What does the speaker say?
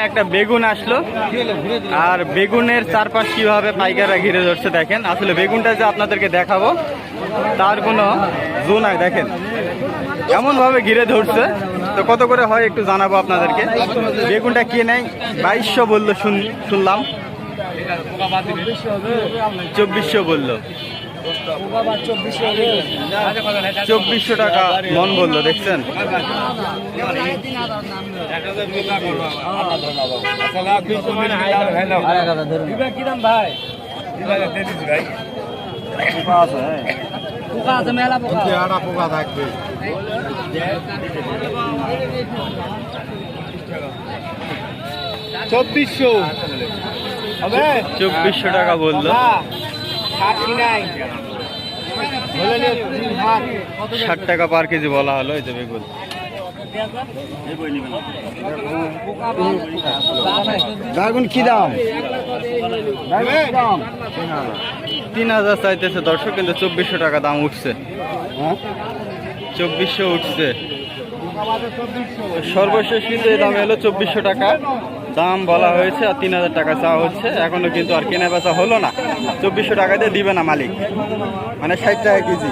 একটা বেগুন আসলো আর বেগুনের চারপাশ কিভাবে পাইকাররা ঘিরে ধরছে দেখেন। আসলে বেগুনটা যে আপনাদেরকে দেখাবো তার কোনো জো নাই, দেখেন এমন ভাবে ঘিরে ধরছে। তো কত করে হয় একটু জানাবো আপনাদেরকে। বেগুনটা কে নেয় 2200 বললো, শুনলাম 2400 বললো, 2400 টাকা মন বললো, দেখছেন। পোকা থাকবে 2400 টাকা বললো। 60 টাকা পার কেজি বলা হলো। এই যে বেগুন বেগুন কি দাম? 3000 চাইতেছে দর্শক, কিন্তু 2400 টাকা দাম উঠছে। 2400 উঠছে সর্বশেষ, কিন্তু এই দাম এলো 2400 টাকা দাম বলা হয়েছে আর 3000 টাকা চাওয়া হচ্ছে। এখনো কিন্তু আর কেনা বেচা হলো না। 2400 টাকা দিয়ে দিবে না মালিক, মানে 60 টাকা কেজি।